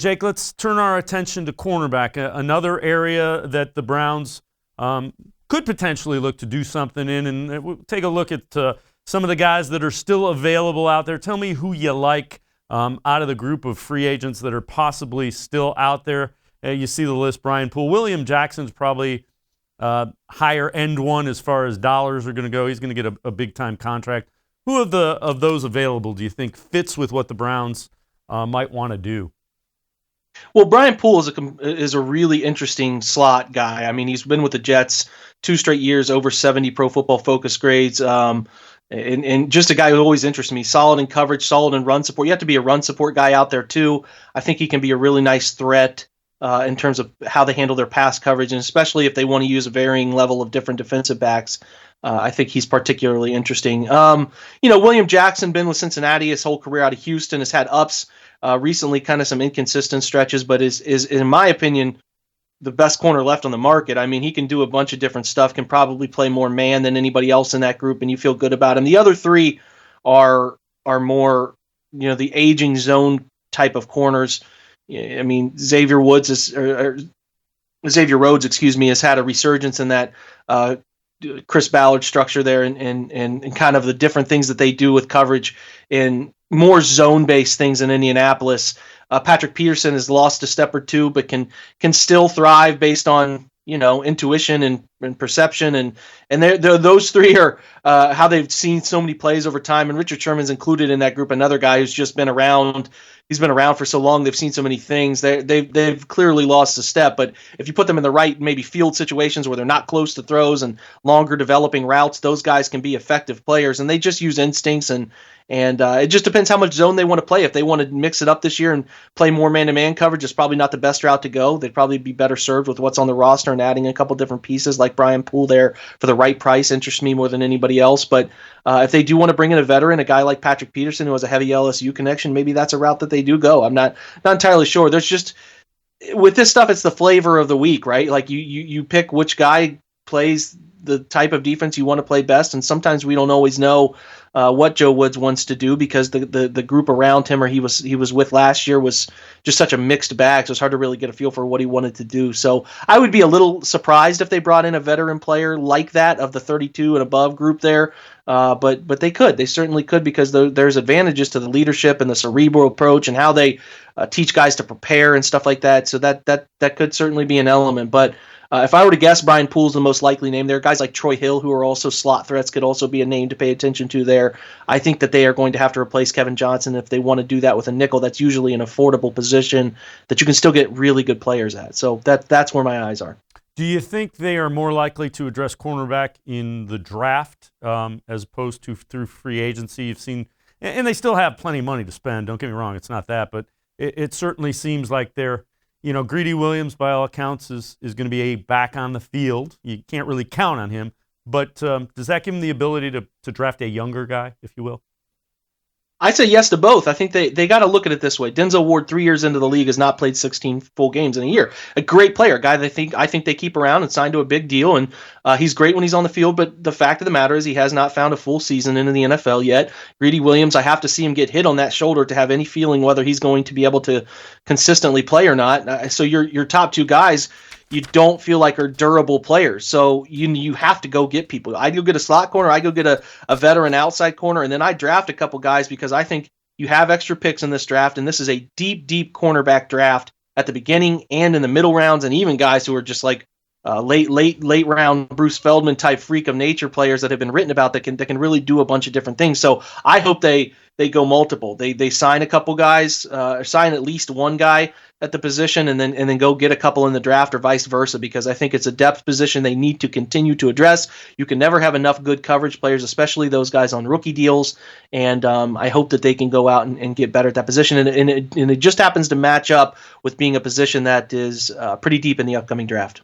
Jake, let's turn our attention to cornerback, another area that the Browns could potentially look to do something in. And we'll take a look at some of the guys that are still available out there. Tell me who you like out of the group of free agents that are possibly still out there. You see the list: Brian Poole. William Jackson's probably higher end one as far as dollars are going to go. He's going to get a big-time contract. Who of those available do you think fits with what the Browns might want to do? Well, Brian Poole is a really interesting slot guy. I mean, he's been with the Jets 2 straight years, over 70 Pro Football Focus grades, and just a guy who always interests me. Solid in coverage, solid in run support. You have to be a run support guy out there too. I think he can be a really nice threat in terms of how they handle their pass coverage, and especially if they want to use a varying level of different defensive backs. I think he's particularly interesting. William Jackson, been with Cincinnati his whole career out of Houston, has had ups. Recently, kind of some inconsistent stretches, but is in my opinion the best corner left on the market. I mean, he can do a bunch of different stuff, can probably play more man than anybody else in that group, and you feel good about him. The other 3 are more, the aging zone type of corners. I mean, Xavier Rhodes, has had a resurgence in that Chris Ballard structure there, and kind of the different things that they do with coverage in more zone-based things in Indianapolis. Patrick Peterson has lost a step or two, but can still thrive based on intuition and perception, and those 3 are how they've seen so many plays over time. And Richard Sherman's included in that group, another guy who's just been around. He's been around for so long; they've seen so many things. They've clearly lost a step, but if you put them in the right maybe field situations where they're not close to throws and longer developing routes, those guys can be effective players. And they just use instincts, and it just depends how much zone they want to play. If they want to mix it up this year and play more man-to-man coverage, it's probably not the best route to go. They'd probably be better served with what's on the roster and adding a couple different pieces like Brian Poole there for the right price interests me more than anybody else. But if they do want to bring in a veteran, a guy like Patrick Peterson who has a heavy LSU connection, maybe that's a route that they do go. I'm not entirely sure. There's just, with this stuff, it's the flavor of the week, right? Like you pick which guy plays the type of defense you want to play best, and sometimes we don't always know what Joe Woods wants to do because the group around him or he was with last year was just such a mixed bag, so it's hard to really get a feel for what he wanted to do. So I would be a little surprised if they brought in a veteran player like that of the 32 and above group there, but they certainly could, because there's advantages to the leadership and the cerebral approach and how they teach guys to prepare and stuff like that. So that could certainly be an element, but if I were to guess, Brian Poole's the most likely name there. Guys like Troy Hill, who are also slot threats, could also be a name to pay attention to there. I think that they are going to have to replace Kevin Johnson. If they want to do that with a nickel, that's usually an affordable position that you can still get really good players at. So that's where my eyes are. Do you think they are more likely to address cornerback in the draft as opposed to through free agency? You've seen, and they still have plenty of money to spend. Don't get me wrong, it's not that, but it certainly seems like they're, Greedy Williams, by all accounts, is going to be back on the field. You can't really count on him, but does that give him the ability to draft a younger guy, if you will? I say yes to both. I think they got to look at it this way. Denzel Ward, 3 years into the league, has not played 16 full games in a year. A great player, a guy that I think they keep around and signed to a big deal, and he's great when he's on the field, but the fact of the matter is he has not found a full season into the NFL yet. Greedy Williams, I have to see him get hit on that shoulder to have any feeling whether he's going to be able to consistently play or not. So your top 2 guys, you don't feel like are durable players. So you have to go get people. I go get a slot corner, I go get a veteran outside corner, and then I draft a couple guys because I think you have extra picks in this draft, and this is a deep, deep cornerback draft at the beginning and in the middle rounds, and even guys who are just like late round Bruce Feldman type freak of nature players that have been written about that can really do a bunch of different things. So I hope they go multiple. They sign a couple guys, or sign at least one guy at the position, and then go get a couple in the draft or vice versa, because I think it's a depth position they need to continue to address. You can never have enough good coverage players, especially those guys on rookie deals, and I hope that they can go out and get better at that position. And it just happens to match up with being a position that is pretty deep in the upcoming draft.